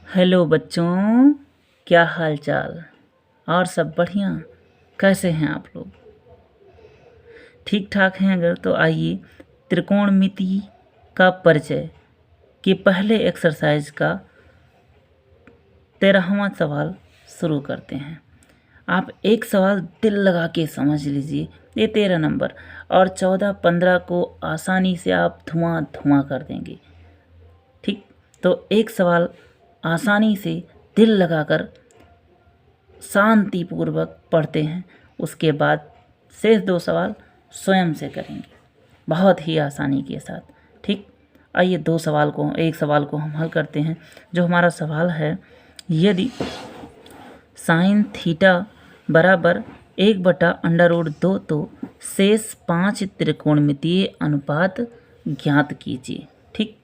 Hello बच्चों, क्या हाल चाल। और सब बढ़िया? कैसे हैं आप लोग? ठीक ठाक हैं अगर तो आइए त्रिकोणमिति का परिचय के पहले एक्सरसाइज का 13वां सवाल शुरू करते हैं। आप एक सवाल दिल लगा के समझ लीजिए, ये 13 नंबर और 14, 15 को आसानी से आप धुआं धुआं कर देंगे। ठीक, तो एक सवाल आसानी से दिल लगाकर शांतिपूर्वक पढ़ते हैं, उसके बाद शेष 2 सवाल स्वयं से करेंगे बहुत ही आसानी के साथ। ठीक, आइए एक सवाल को हम हल करते हैं। जो हमारा सवाल है, यदि साइन थीटा बराबर 1/√2 तो शेष 5 त्रिकोणमितीय अनुपात ज्ञात कीजिए। ठीक,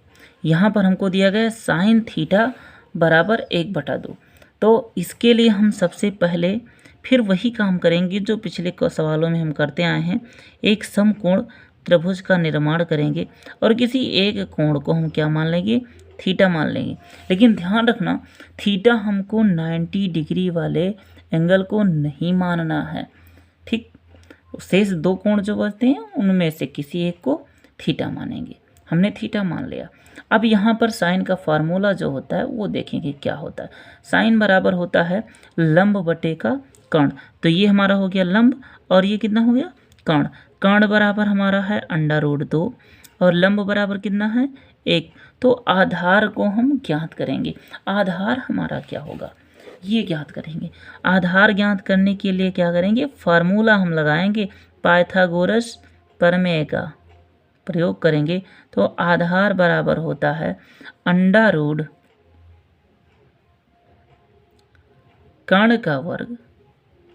यहाँ पर हमको दिया गया साइन थीटा बराबर 1/2। तो इसके लिए हम सबसे पहले फिर वही काम करेंगे जो पिछले सवालों में हम करते आए हैं। एक समकोण त्रिभुज का निर्माण करेंगे और किसी एक कोण को हम क्या मान लेंगे? थीटा मान लेंगे। लेकिन ध्यान रखना, थीटा हमको 90 डिग्री वाले एंगल को नहीं मानना है। ठीक, शेष 2 कोण जो बचते हैं उनमें से किसी एक को थीटा मानेंगे। हमने थीटा मान लिया। अब यहाँ पर साइन का फार्मूला जो होता है वो देखेंगे क्या होता है। साइन बराबर होता है लंब बटे का कर्ण। तो ये हमारा हो गया लंब और ये कितना हो गया? कर्ण। कर्ण बराबर हमारा है √2 और लंब बराबर कितना है? 1। तो आधार को हम ज्ञात करेंगे। आधार हमारा क्या होगा ये ज्ञात करेंगे। आधार ज्ञात करने के लिए क्या करेंगे? फार्मूला हम लगाएंगे, पाइथागोरस प्रमेय का प्रयोग करेंगे। तो आधार बराबर होता है √ कर्ण का वर्ग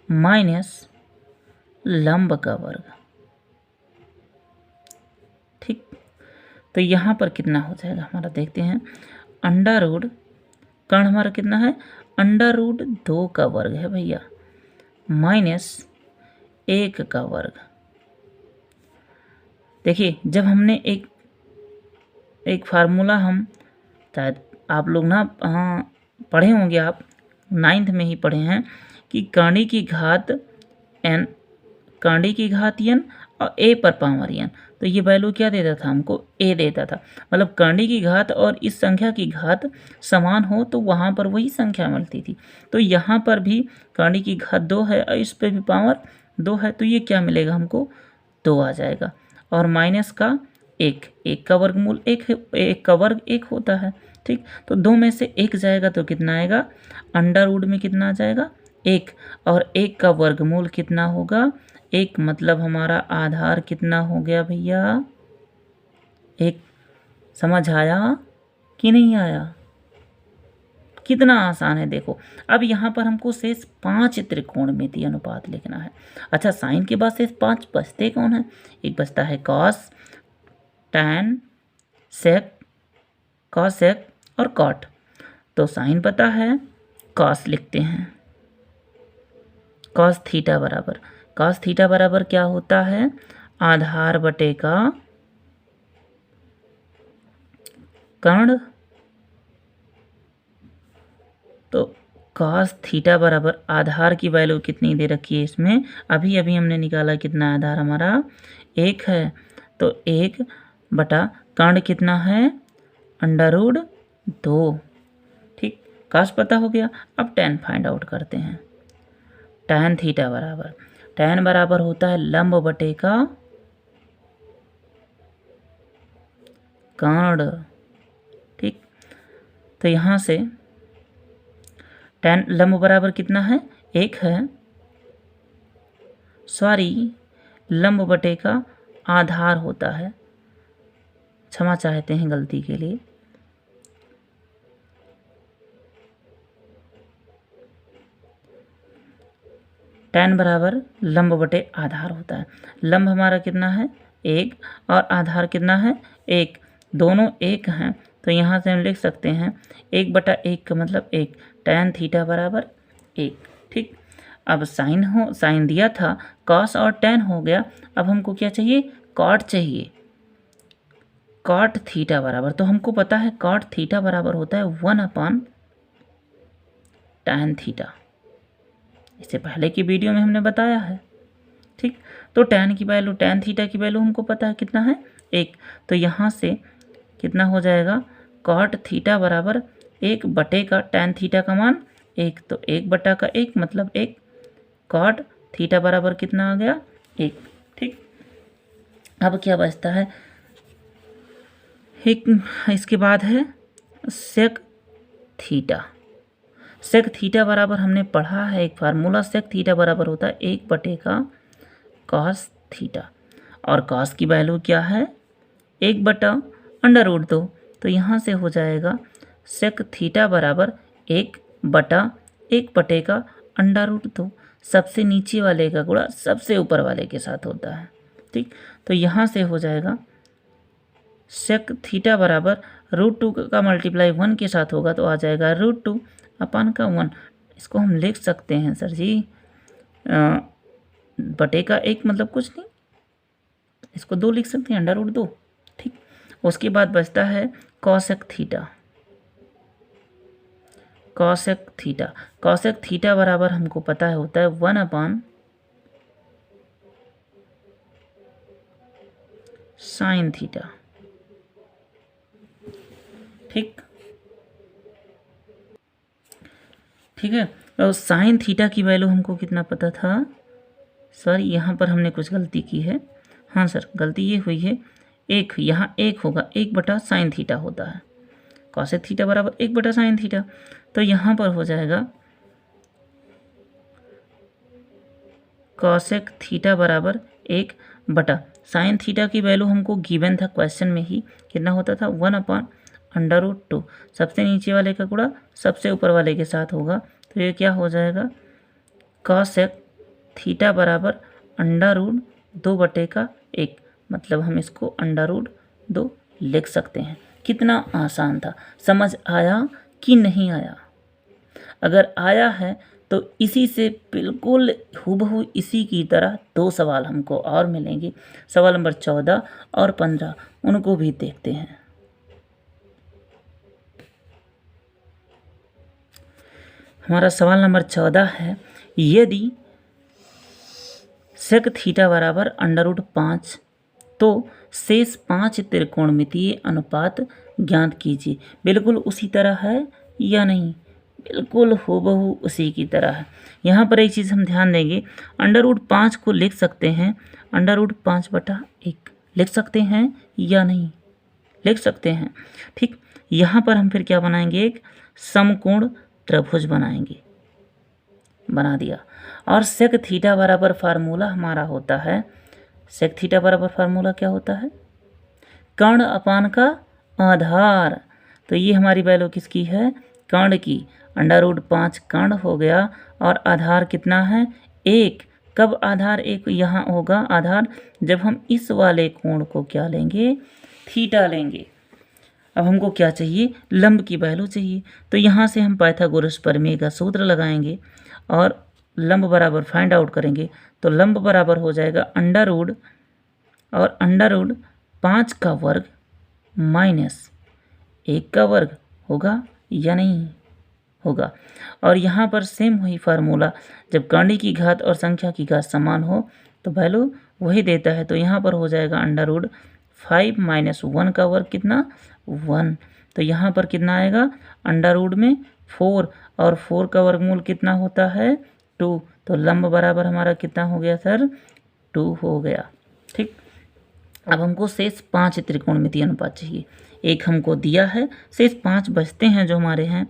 माइनस लंब का वर्ग। ठीक, तो यहाँ पर कितना हो जाएगा हमारा, देखते हैं। √ कर्ण हमारा कितना है? √2 का वर्ग है भैया, माइनस 1 का वर्ग। देखिए, जब हमने एक फार्मूला हम शायद आप लोग ना पढ़े होंगे, आप 9th में ही पढ़े हैं कि कर्णी की घात n, कर्णी की घात n और a पर पावर n। तो ये वैल्यू क्या देता था हमको? a देता था। मतलब कर्णी की घात और इस संख्या की घात समान हो तो वहाँ पर वही संख्या मिलती थी। तो यहाँ पर भी कर्णी की घात 2 है और इस पर भी पावर 2 है, तो ये क्या मिलेगा हमको? 2 आ जाएगा। और माइनस का 1 का वर्गमूल 1 का वर्ग 1 होता है। ठीक, तो 2 में से 1 जाएगा तो कितना आएगा? √ में कितना आ जाएगा? 1। और 1 का वर्गमूल कितना होगा? 1। मतलब हमारा आधार कितना हो गया भैया? 1। समझ आया कि नहीं आया? कितना आसान है देखो। अब यहाँ पर हमको शेष 5 त्रिकोणमितीय अनुपात लिखना है। अच्छा, साइन के बाद शेष 5 बचते कौन है? एक बचता है कॉस, टैन, सेक, कॉसेक और कॉट। तो साइन पता है, कॉस लिखते हैं। कॉस थीटा बराबर क्या होता है? आधार बटे का कर्ण। तो कॉस थीटा बराबर आधार की वैल्यू कितनी दे रखी है इसमें? अभी अभी हमने निकाला, कितना आधार हमारा? 1 है। तो 1 बटा कर्ण कितना है? √2। ठीक, कॉस पता हो गया। अब टैन फाइंड आउट करते हैं। टैन थीटा बराबर होता है लंब बटे का कर्ण। ठीक, तो यहाँ से टैन लंब बराबर कितना है? 1 है। सॉरी, लंब बटे का आधार होता है। क्षमा चाहते हैं गलती के लिए। टैन बराबर लंब बटे आधार होता है। लंब हमारा कितना है? 1 और आधार कितना है? 1। दोनों 1 हैं, तो यहाँ से हम लिख सकते हैं 1/1 का मतलब 1। टैन थीटा बराबर 1। ठीक, अब साइन दिया था, कॉस और टैन हो गया। अब हमको क्या चाहिए? कॉट चाहिए। कॉट थीटा बराबर, तो हमको पता है कॉट थीटा बराबर होता है 1/, tan थीटा। इससे पहले की वीडियो में हमने बताया है, ठीक। तो tan की वैल्यू, tan थीटा की वैल्यू हमको पता है कितना है, 1। तो यहाँ से कितना हो जाएगा, cot थीटा बराबर 1 बटे का tan थीटा का मान 1, तो 1 बटा का 1 मतलब 1। cot थीटा बराबर कितना आ गया, 1, ठीक। अब क्या बचता है, एक इसके बाद है sec थीटा। सेक थीटा बराबर हमने पढ़ा है एक फार्मूला, सेक थीटा बराबर होता है 1 बटे का cos थीटा, और cos की वैल्यू क्या है, 1 बटा √2। तो यहाँ से हो जाएगा सेक थीटा बराबर 1 बटा 1 बटे का √2। सबसे नीचे वाले का गुणा सबसे ऊपर वाले के साथ होता है, ठीक। तो यहाँ से हो जाएगा सेक थीटा बराबर √2 का मल्टीप्लाई 1 के साथ होगा, तो आ जाएगा √2 अपान का 1। इसको हम लिख सकते हैं सर जी बटे का 1 मतलब कुछ नहीं, इसको 2 लिख सकते हैं, √2, ठीक। उसके बाद बचता है cosec theta. Cosec theta, cosec theta बराबर हमको पता है होता है 1 अपान साइन थीटा, ठीक। ठीक है, और साइन थीटा की वैल्यू हमको कितना पता था सर, यहाँ पर हमने कुछ गलती की है। हाँ सर, गलती ये हुई है, 1 यहाँ 1 होगा, 1 बटा साइन थीटा होता है, कॉसेक थीटा बराबर 1 बटा साइन थीटा। तो यहाँ पर हो जाएगा कॉसेक थीटा बराबर 1 बटा साइन थीटा की वैल्यू हमको गिवन था क्वेश्चन में ही, कितना होता था 1 अपान √2। सबसे नीचे वाले का गुणा सबसे ऊपर वाले के साथ होगा, तो ये क्या हो जाएगा, कॉसेक थीटा बराबर √2 बटे का 1, मतलब हम इसको √2 लिख सकते हैं। कितना आसान था, समझ आया कि नहीं आया? अगर आया है तो इसी से बिल्कुल हूबहू इसी की तरह 2 सवाल हमको और मिलेंगे, सवाल नंबर 14 और 15, उनको भी देखते हैं। हमारा सवाल नंबर 14 है, यदि सेक थीटा बराबर √5 तो शेष 5 त्रिकोणमितीय अनुपात ज्ञात कीजिए। बिल्कुल उसी तरह है या नहीं, बिल्कुल हूबहू उसी की तरह है। यहाँ पर एक चीज़ हम ध्यान देंगे, √5 को लिख सकते हैं √5 बटा 1 लिख सकते हैं या नहीं, लिख सकते हैं, ठीक। यहाँ पर हम फिर क्या बनाएंगे, एक समकोण त्रिभुज बनाएंगे, बना दिया। और सेक थीटा बराबर फार्मूला हमारा होता है, सेक थीटा बराबर फार्मूला क्या होता है, कर्ण अपान का आधार। तो ये हमारी वैल्यू किसकी है, कर्ण की, √5 कर्ण हो गया, और आधार कितना है, 1। कब आधार 1 यहाँ होगा, आधार जब हम इस वाले कोण को क्या लेंगे, थीटा लेंगे। अब हमको क्या चाहिए, लंब की वैल्यू चाहिए, तो यहाँ से हम पाइथागोरस प्रमेय का सूत्र लगाएंगे और लंब बराबर फाइंड आउट करेंगे। तो लंब बराबर हो जाएगा √ और √5 का वर्ग माइनस 1 का वर्ग होगा या नहीं होगा। और यहाँ पर सेम वही फार्मूला, जब कर्ण की घात और संख्या की घात समान हो तो वैल्यू वही देता है। तो यहाँ पर हो जाएगा √5 - 1 का वर्ग कितना, 1। तो यहाँ पर कितना आएगा, √ में 4, और 4 का वर्गमूल कितना होता है, 2। तो लंब बराबर हमारा कितना हो गया सर, 2 हो गया, ठीक। अब हमको शेष 5 त्रिकोणमितीय अनुपात चाहिए, 1 हमको दिया है, शेष 5 बचते हैं जो हमारे हैं।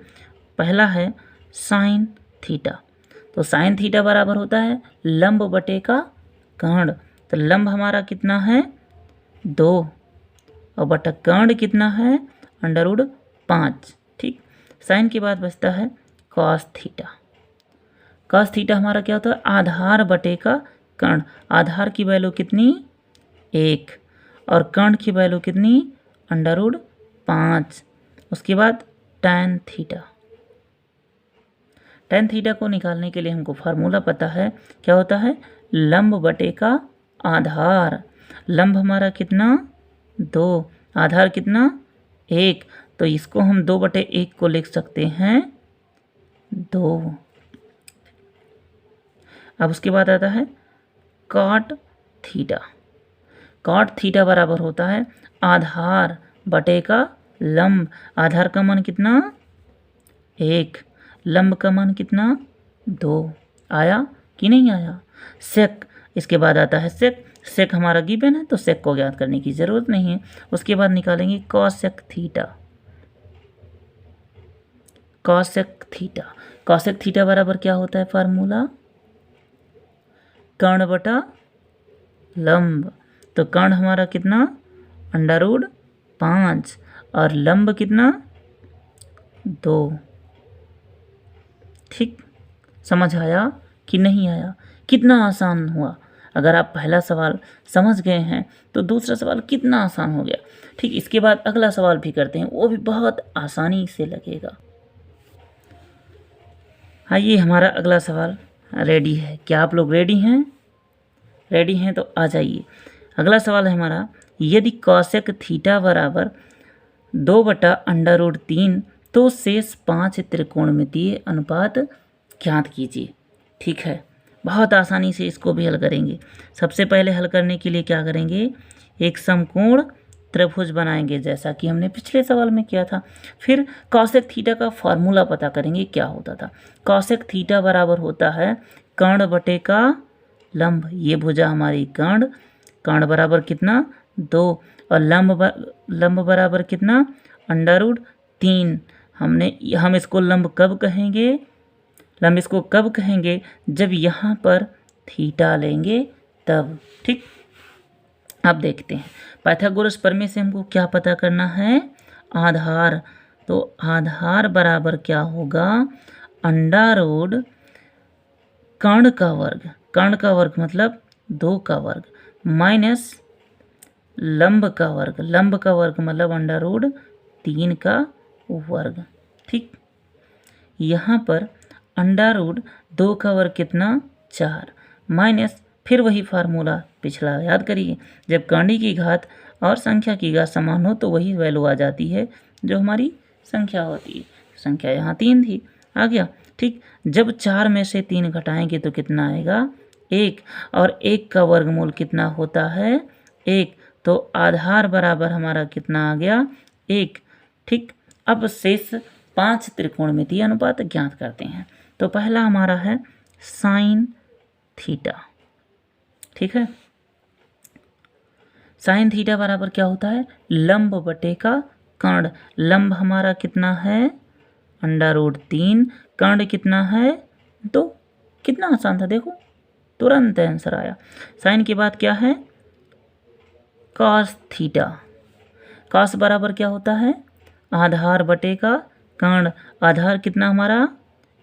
पहला है साइन थीटा, तो साइन थीटा बराबर होता है लंब बटे का कर्ण। तो लंब हमारा कितना है, 2, और बटा कर्ण कितना है, √5, ठीक। साइन के बाद बचता है कॉस थीटा। कॉस थीटा हमारा क्या होता है, आधार बटे का कर्ण। आधार की वैल्यू कितनी, 1, और कर्ण की वैल्यू कितनी, √5। उसके बाद tan थीटा। tan थीटा को निकालने के लिए हमको फार्मूला पता है, क्या होता है, लंब बटे का आधार। लंब हमारा कितना, 2, आधार कितना, 1। तो इसको हम 2/1 को लिख सकते हैं 2। अब उसके बाद आता है कॉट थीटा। कॉट थीटा बराबर होता है आधार बटे का लंब। आधार का मान कितना 1, लंब का मान कितना 2। आया कि नहीं आया। सेक, इसके बाद आता है सेक। सेक हमारा गिवन है तो सेक को ज्ञात करने की ज़रूरत नहीं है। उसके बाद निकालेंगे cosec theta. Cosec theta, cosec theta बराबर क्या होता है फार्मूला, कर्ण बटा लंब। तो कर्ण हमारा कितना √5 और लंब कितना 2। ठीक, समझ आया कि नहीं आया। कितना आसान हुआ। अगर आप पहला सवाल समझ गए हैं तो दूसरा सवाल कितना आसान हो गया। ठीक, इसके बाद अगला सवाल भी करते हैं, वो भी बहुत आसानी से लगेगा। आइए, हमारा अगला सवाल रेडी है। क्या आप लोग रेडी हैं? रेडी हैं तो आ जाइए। अगला सवाल है हमारा, यदि कॉसेक थीटा बराबर 2/√3 तो शेष 5 त्रिकोणमितीय अनुपात ज्ञात कीजिए। ठीक है, बहुत आसानी से इसको भी हल करेंगे। सबसे पहले हल करने के लिए क्या करेंगे, एक समकोण त्रिभुज बनाएंगे जैसा कि हमने पिछले सवाल में किया था। फिर कॉसेक थीटा का फॉर्मूला पता करेंगे क्या होता था। कॉसेक थीटा बराबर होता है कर्ण बटे का लंब। ये भुजा हमारी कर्ण, कर्ण बराबर कितना 2 और लंब बराबर कितना √3। हम इसको लंब कब कहेंगे, लंब इसको कब कहेंगे, जब यहाँ पर थीटा लेंगे तब। ठीक, अब देखते हैं पाइथागोरस प्रमेय से हमको क्या पता करना है, आधार। तो आधार बराबर क्या होगा, √ कर्ण का वर्ग, कर्ण का वर्ग मतलब 2 का वर्ग, माइनस लंब का वर्ग, लंब का वर्ग मतलब √3 का वर्ग। ठीक, यहाँ पर √2 का वर्ग कितना 4, माइनस फिर वही फार्मूला पिछला याद करिए, जब कर्ण की घात और संख्या की घात समान हो तो वही वैल्यू आ जाती है जो हमारी संख्या होती है। संख्या यहाँ 3 थी, आ गया। ठीक, जब 4 में से 3 घटाएंगे तो कितना आएगा 1, और 1 का वर्गमूल कितना होता है 1। तो आधार बराबर हमारा कितना आ गया 1। ठीक, अब शेष 5 त्रिकोणमितीय अनुपात ज्ञात करते हैं। तो पहला हमारा है साइन थीटा। ठीक है, साइन थीटा बराबर क्या होता है, लंब बटे का कर्ण। लंब हमारा कितना है √3, कर्ण कितना है 2। कितना आसान था, देखो तुरंत आंसर आया। साइन के बाद क्या है कॉस थीटा। कॉस बराबर क्या होता है, आधार बटे का कर्ण। आधार कितना हमारा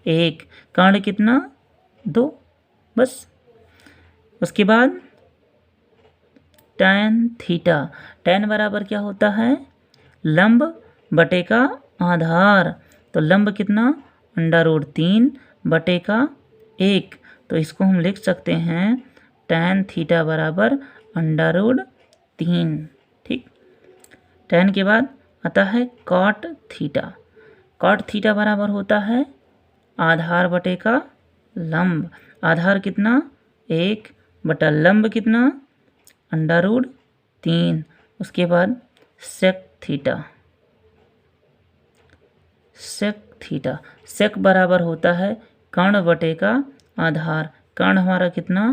1, कर्ण कितना 2, बस। उसके बाद टैन थीटा। टैन बराबर क्या होता है, लंब बटे का आधार। तो लंब कितना √3 बटे का 1। तो इसको हम लिख सकते हैं टैन थीटा बराबर √3। ठीक, टैन के बाद आता है कॉट थीटा। कॉट थीटा बराबर होता है आधार बटे का लंब। आधार कितना 1 बटा लंब कितना √3। उसके बाद सेक थीटा। सेक थीटा, सेक बराबर होता है कर्ण बटे का आधार। कर्ण हमारा कितना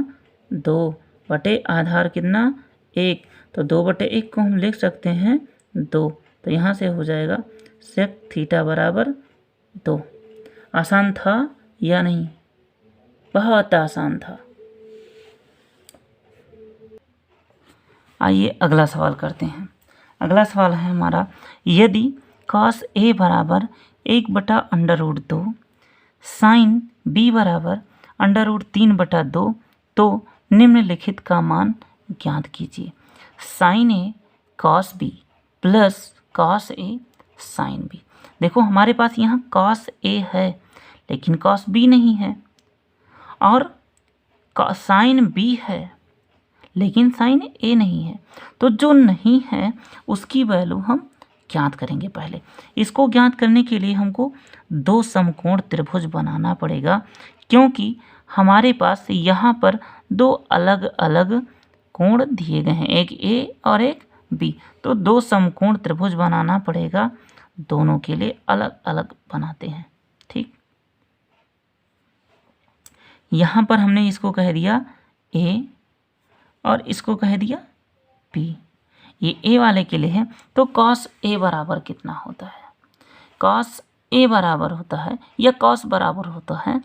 2 बटे आधार कितना 1। तो 2/1 को हम लिख सकते हैं 2। तो यहाँ से हो जाएगा सेक थीटा बराबर 2। आसान था या नहीं, बहुत आसान था। आइए अगला सवाल करते हैं। अगला सवाल है हमारा, यदि cos A बराबर 1/√2, साइन B बराबर √3/2 तो निम्नलिखित का मान ज्ञात कीजिए। Sine A cos B plus cos A sine B। देखो हमारे पास यहाँ cos A है लेकिन cos B नहीं है, और साइन B है लेकिन साइन A नहीं है। तो जो नहीं है उसकी वैल्यू हम ज्ञात करेंगे। पहले इसको ज्ञात करने के लिए हमको दो समकोण त्रिभुज बनाना पड़ेगा, क्योंकि हमारे पास यहाँ पर दो अलग अलग कोण दिए गए हैं, एक ए और एक बी। तो दो समकोण त्रिभुज बनाना पड़ेगा, दोनों के लिए अलग अलग बनाते हैं। ठीक, यहाँ पर हमने इसको कह दिया ए और इसको कह दिया बी। ये ए वाले के लिए है, तो कॉस ए बराबर कितना होता है? कॉस ए बराबर होता है या कॉस बराबर होता है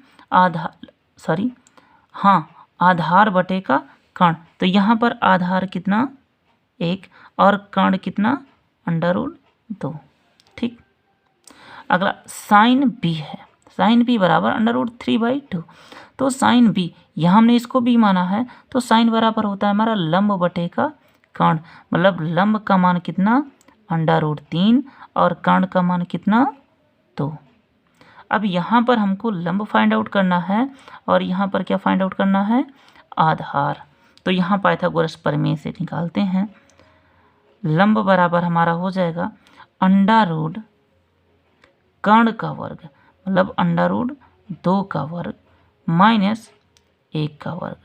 आधार बटे का कर्ण। तो यहाँ पर आधार कितना? 1 और कर्ण कितना? √2। ठीक, अगला साइन बी है। साइन बी बराबर √3/2। तो साइन बी, यहाँ हमने इसको बी माना है, तो साइन बराबर होता है हमारा लंब बटे का कर्ण। मतलब लंब का मान कितना? √3 और कर्ण का मान कितना? 2। अब यहाँ पर हमको लंब फाइंड आउट करना है और यहाँ पर क्या फाइंड आउट करना है? आधार। तो यहाँ पाइथागोरस प्रमेय से निकालते हैं। लंब बराबर हमारा हो जाएगा √ कर्ण का वर्ग, मतलब √2 का वर्ग माइनस 1 का वर्ग।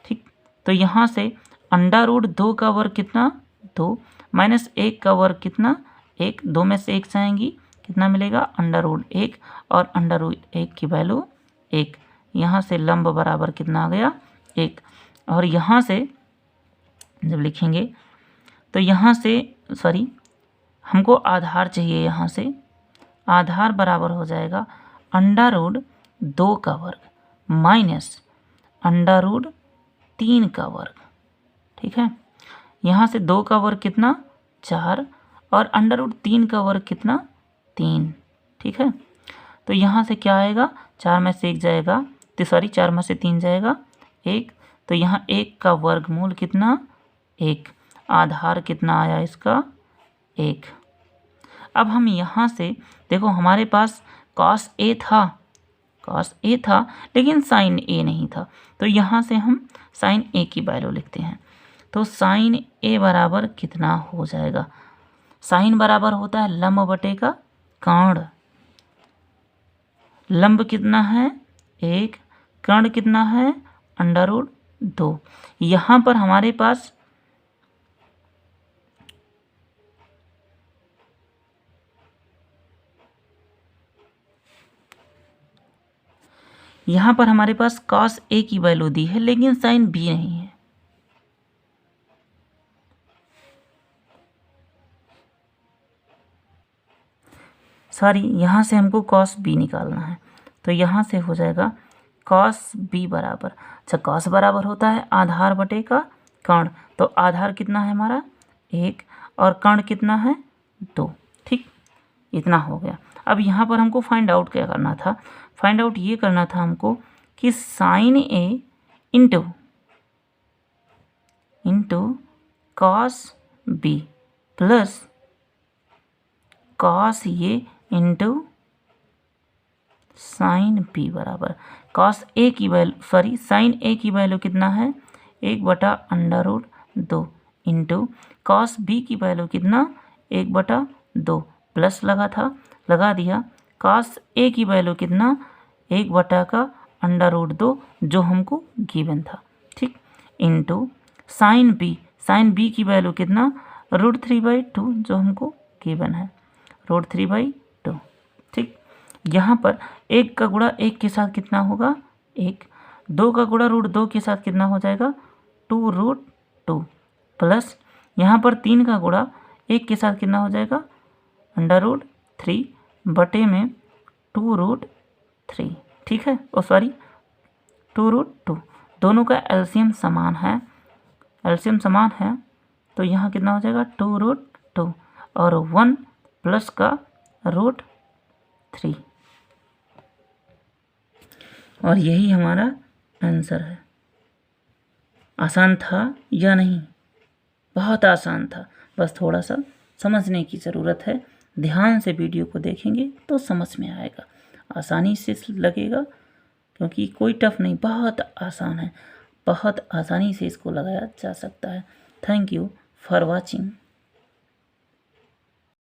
ठीक, तो यहाँ से √2 का वर्ग कितना? 2 माइनस 1 का वर्ग कितना? 1। 2 में से 1 जाएंगी, कितना मिलेगा? √1 और √1 की वैल्यू 1। यहाँ से लंब बराबर कितना आ गया? 1। और यहाँ से जब लिखेंगे तो यहाँ से हमको आधार चाहिए। यहाँ से आधार बराबर हो जाएगा √2 का वर्ग माइनस √3 का वर्ग। ठीक है, यहाँ से 2 का वर्ग कितना? 4 और √3 का वर्ग कितना? 3। ठीक है, तो यहाँ से क्या आएगा? 4 में से 1 जाएगा, 4 में से 3 जाएगा 1। तो यहाँ 1 का वर्गमूल कितना? 1। आधार कितना आया इसका? 1। अब हम यहाँ से देखो, हमारे पास cos A था लेकिन sin A नहीं था, तो यहाँ से हम sin A की वैल्यू लिखते हैं। तो sin A बराबर कितना हो जाएगा? sin बराबर होता है लंब बटे का कर्ण। लंब कितना है? 1, कर्ण कितना है? √2। यहाँ पर हमारे पास cos A की वैल्यू दी है लेकिन sin B नहीं है। यहाँ से हमको cos B निकालना है, तो यहाँ से हो जाएगा cos B बराबर, cos बराबर होता है आधार बटे का कर्ण। तो आधार कितना है हमारा? 1 और कर्ण कितना है? 2। ठीक, इतना हो गया। अब यहाँ पर हमको फाइंड आउट क्या करना था? फाइंड आउट ये करना था हमको कि sin A into cos B plus cos A into sin B बराबर cos A की वैल्यू sin A की वैल्यू कितना है? 1/√2 इंटू cos B की वैल्यू कितना? 1/2 प्लस लगा दिया। cos A की वैल्यू कितना? 1/√2 जो हमको गिवन था। ठीक, इंटू sin B की वैल्यू कितना? √3/2 जो हमको गिवन है, √3/2। ठीक, यहाँ पर 1 का गुणा 1 के साथ कितना होगा? 1। 2 का गुणा √2 के साथ कितना हो जाएगा? 2√2 प्लस यहाँ पर 3 का गुणा 1 के साथ कितना हो जाएगा? √3 बटे में 2√3। ठीक है, 2√2। दोनों का एलसीएम समान है, तो यहाँ कितना हो जाएगा? 2√2 और 1 प्लस का √3। और यही हमारा आंसर है। आसान था या नहीं? बहुत आसान था, बस थोड़ा सा समझने की ज़रूरत है। ध्यान से वीडियो को देखेंगे तो समझ में आएगा, आसानी से लगेगा, क्योंकि कोई टफ नहीं, बहुत आसान है, बहुत आसानी से इसको लगाया जा सकता है। Thank you for watching.